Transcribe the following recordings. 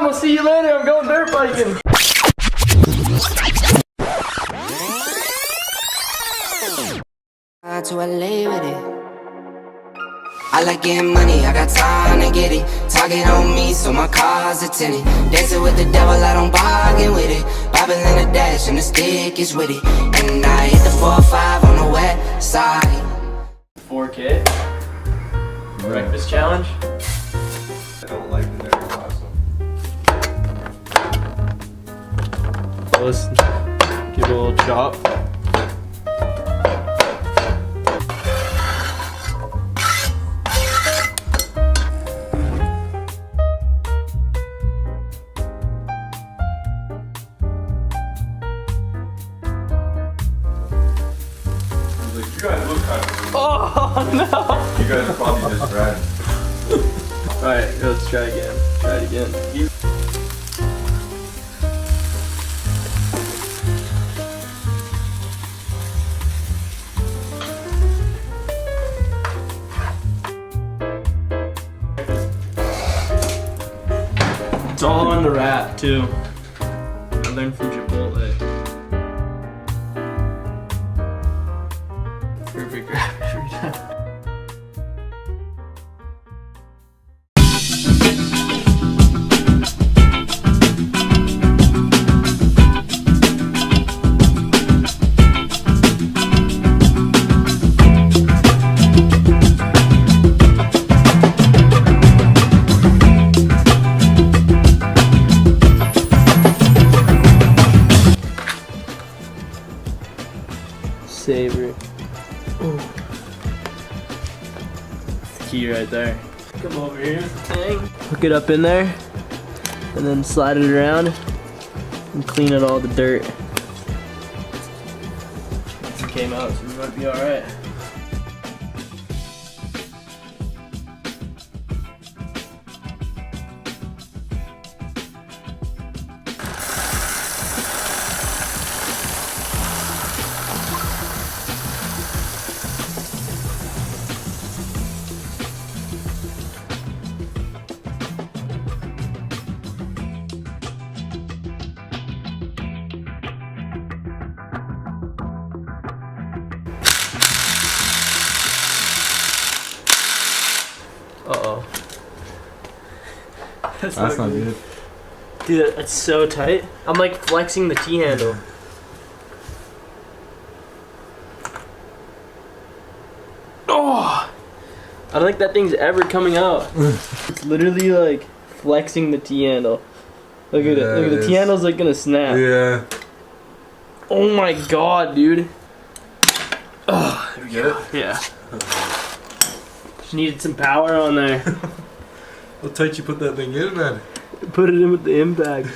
We'll see you later. I'm going dirt biking. To LA with it. I like getting money, I got time to get it. Target on me, so my car's a tinted. Dancing with the devil, I don't bargain with it. Bobbing in the dash, and the stick is with it. And I hit the 4-5 on the west side. 4K? Breakfast challenge? I don't like the dairy pasta. Let's give it a little chop. You guys look kind of weird. Oh no! You guys are probably just friends. Alright, let's try again. Try it again. It's all on the wrap too. I learned from Chipotle. Perfect wrap every time. Savor it. That's the key right there. Come over here with the thing. Hook it up in there. And then slide it around. And clean out all the dirt. It came out, so we might be alright. Uh-oh. That's not good. Dude, that's so tight. I'm like flexing the T-handle. Oh! I don't think that thing's ever coming out. It's literally like flexing the T-handle. Look at it. Look at the T-handle's like gonna snap. Yeah. Oh my god, dude. Oh, Did you get it? yeah. Just needed some power on there. How tight you put that thing in, man? Put it in with the impact.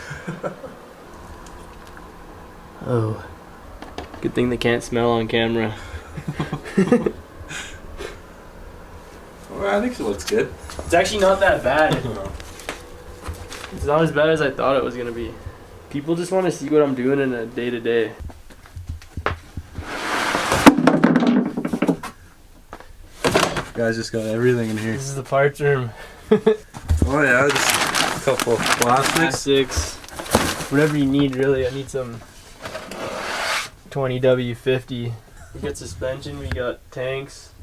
Oh. Good thing they can't smell on camera. Well, I think it looks good. It's actually not that bad. It's not as bad as I thought it was gonna be. People just want to see what I'm doing in a day-to-day. Guys just got everything in here. This is the parts room. Oh yeah, just a couple of plastics. Whatever you need, really. I need some 20W50. We got suspension, we got tanks.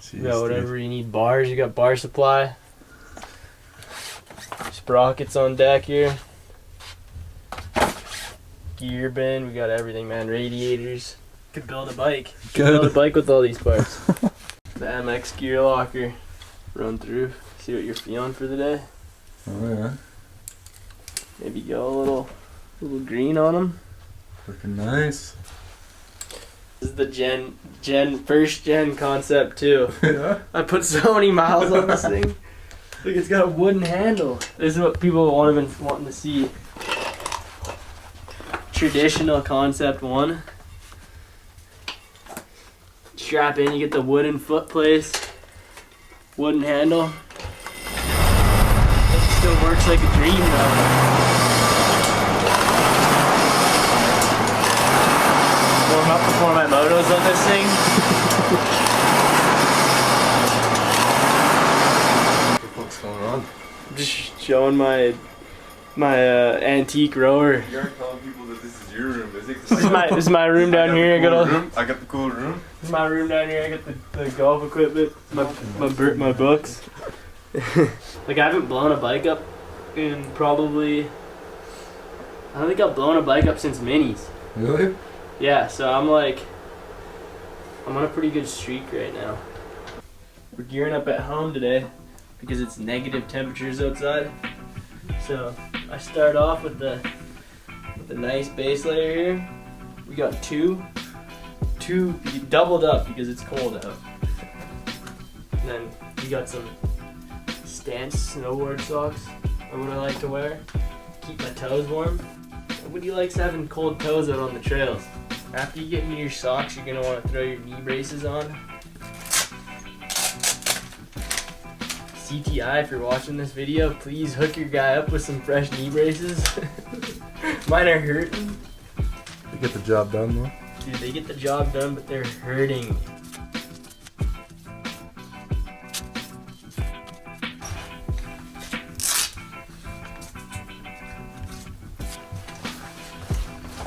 Jeez, You got whatever you need. Bars, you got bar supply. Sprockets on deck here. Gear bin, we got everything, man. Radiators. Could build a bike. Could build a bike with all these parts. The MX gear locker. Run through. See what you're feeling for the day. Oh yeah. Maybe go a little green on them. Looking nice. This is the first gen concept too. Yeah. I put so many miles on this thing. Look, it's got a wooden handle. This is what people have been wanting to see. Traditional concept one. Strap in, you get the wooden foot place, wooden handle. It still works like a dream though. Warm up before my motos on this thing. What's going on? Just showing my my antique rower. You aren't telling people that this is your room, is it? This is my room down here. I got the cool room. This is my room down here. I got the golf equipment, my books. Like, I haven't blown a bike up in probably, I don't think I've blown a bike up since minis. Really? Yeah, so I'm on a pretty good streak right now. We're gearing up at home today because it's negative temperatures outside. So I start off with the nice base layer here. We got two doubled up because it's cold out. And then we got some Stance snowboard socks. Are what I like to wear. Keep my toes warm. Nobody likes having cold toes out on the trails. After you get into your socks, you're gonna want to throw your knee braces on. CTI, if you're watching this video, please hook your guy up with some fresh knee braces. Mine are hurting. They get the job done though. Dude, they get the job done, but they're hurting.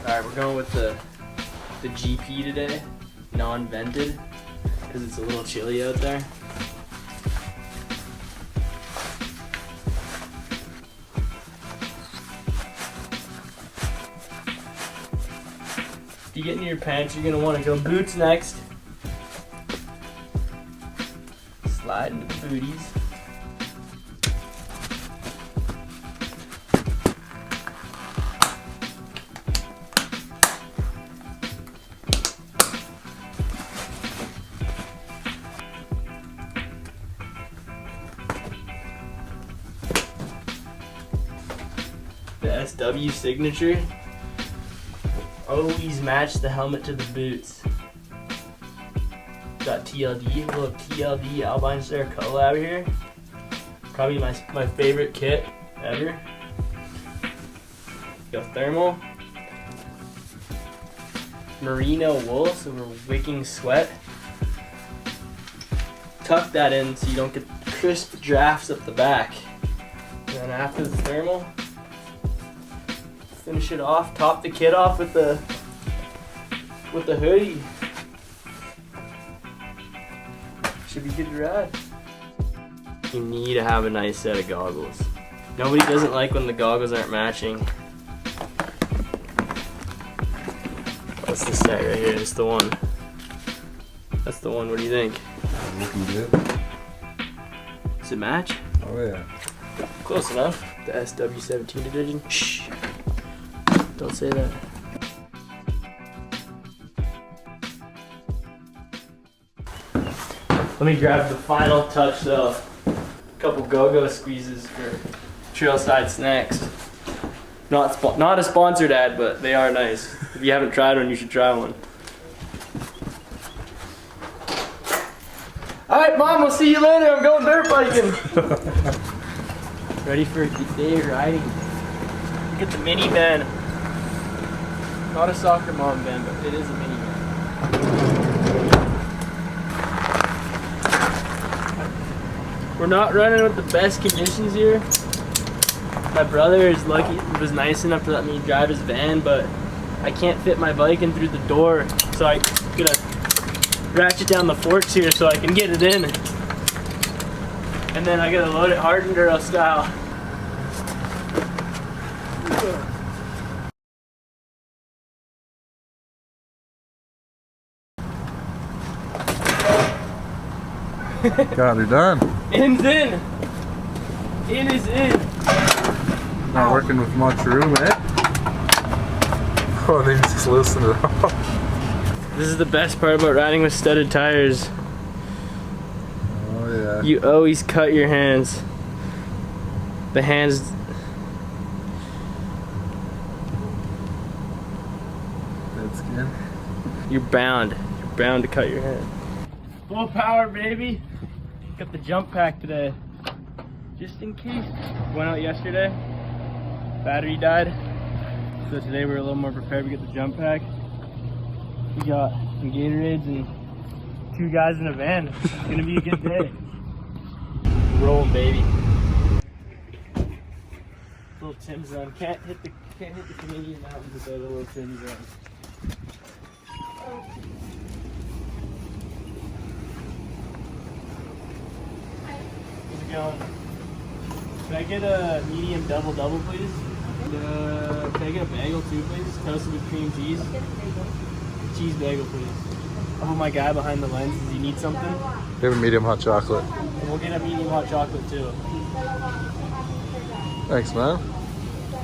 Alright, we're going with the GP today, non-vented, because it's a little chilly out there. If you get into your pants, you're going to want to go boots next. Slide into the booties. The SW signature. Always match the helmet to the boots. Got TLD, a little TLD Albine Star collab here. Probably my favorite kit ever. Got thermal. Merino wool, so we're wicking sweat. Tuck that in so you don't get crisp drafts up the back. And then after the thermal, finish it off, top the kit off with the hoodie. Should be good to ride. You need to have a nice set of goggles. Nobody doesn't like when the goggles aren't matching. What's the set right here? It's the one. That's the one. What do you think? Looking good. Does it match? Oh yeah. Close enough. The SW17 edition. Shh. Don't say that. Let me grab the final touch though. A couple go-go squeezes for trailside snacks. Not a sponsored ad, but they are nice. If you haven't tried one, you should try one. Alright, Mom, we'll see you later. I'm going dirt biking. Ready for a good day of riding. Look at the minivan. Not a soccer mom van, but it is a minivan. We're not running with the best conditions here. My brother was nice enough to let me drive his van, but I can't fit my bike in through the door, so I'm gonna ratchet down the forks here so I can get it in. And then I gotta load it hard enduro style. Got her done. In's in. In is in. Not working with much room, eh? Oh, they just loosen it off. This is the best part about riding with studded tires. Oh yeah. You always cut your hands. The hands. Dead skin. You're bound. You're bound to cut your hand. Full power, baby. Got the jump pack today. Just in case. Went out yesterday. Battery died. So today we're a little more prepared. We get the jump pack. We got some Gatorades and 2 guys in a van. It's gonna be a good day. Rolling, baby. Little Tim zone. Can't hit the Canadian mountains without a little Tim zone. How's it going? Can I get a medium double please? Can I get a bagel too, please? Toasted with cream cheese. Cheese bagel, please. Oh, my guy behind the lens. Does he need something? We have a medium hot chocolate. And we'll get a medium hot chocolate too. Thanks, man.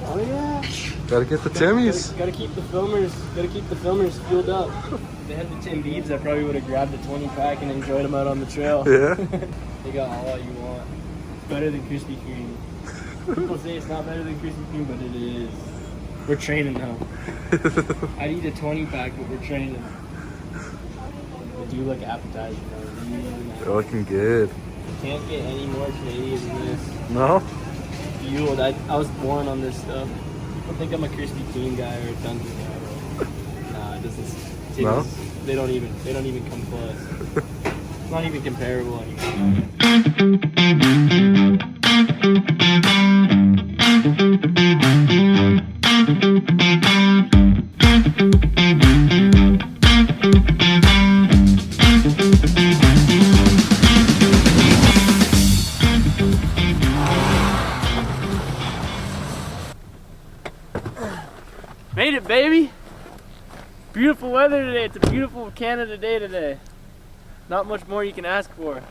Oh yeah. Gotta get the Timmies. Gotta keep the filmers fueled up. If they had the Tim Beads, I probably would have grabbed the 20 pack and enjoyed them out on the trail. Yeah. They got all you want. It's better than Krispy Kreme. People say it's not better than Krispy Kreme, but it is. We're training now. I'd eat a 20 pack, but we're training. They do look appetizing though. Really nice. They're looking good. Can't get any more Canadian than this. No? Fueled. I was born on this stuff. I don't think I'm a Krispy Kreme guy or a Dunkin' guy. Nah, it doesn't. No? They don't even come close. It's not even comparable anymore. Made it, baby! Beautiful weather today. It's a beautiful Canada day today. Not much more you can ask for.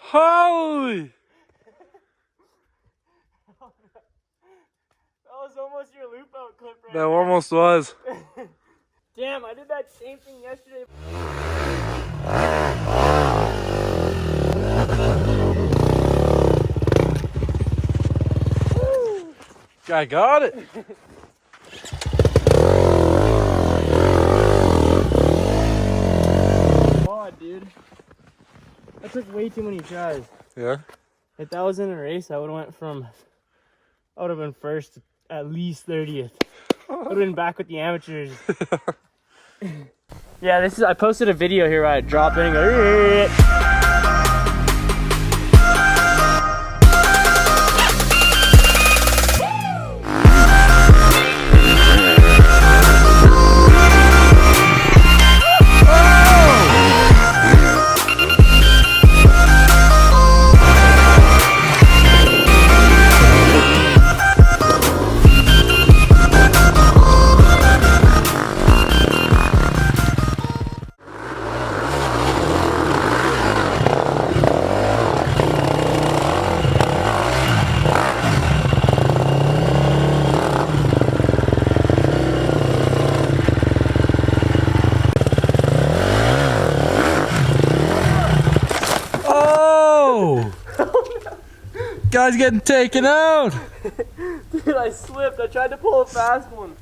Holy! That was almost your loop out clip right That almost was. Damn, I did that same thing yesterday. Guy got it. Oh, dude. That took way too many tries. Yeah? If that was in a race, I would have been first to at least 30th. I would have been back with the amateurs. Yeah, I posted a video here where I drop in and go, Guy's getting taken out. Dude, I slipped. I tried to pull a fast one.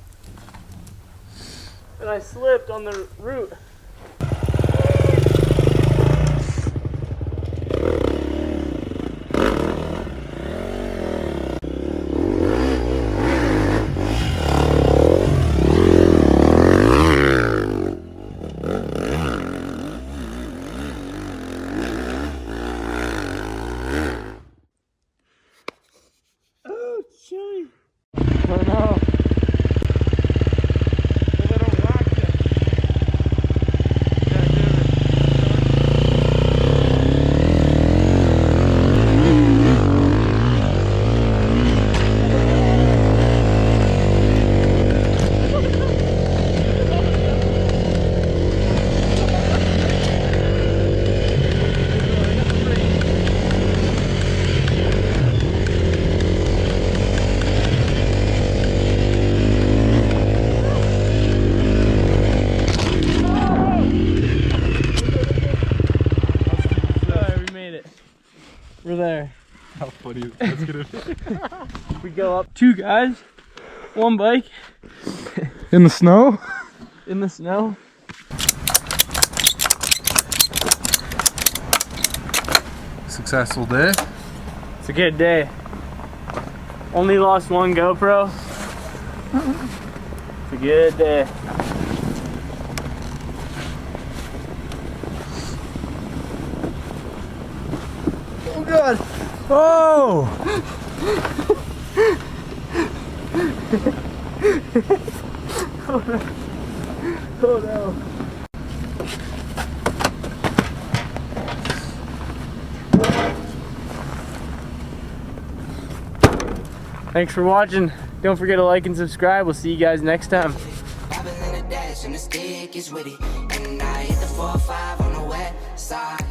And I slipped on the route. We're there. How funny is that's gonna be? We go up 2 guys, 1 bike In the snow? in the snow. Successful day. It's a good day. Only lost 1 GoPro. It's a good day. Oh god! Oh! Oh no. Thanks for watching. Don't forget to like and subscribe. We'll see you guys next time. Bobbing in the dash and the stick is witty. And I hit the 4-5 on the west side.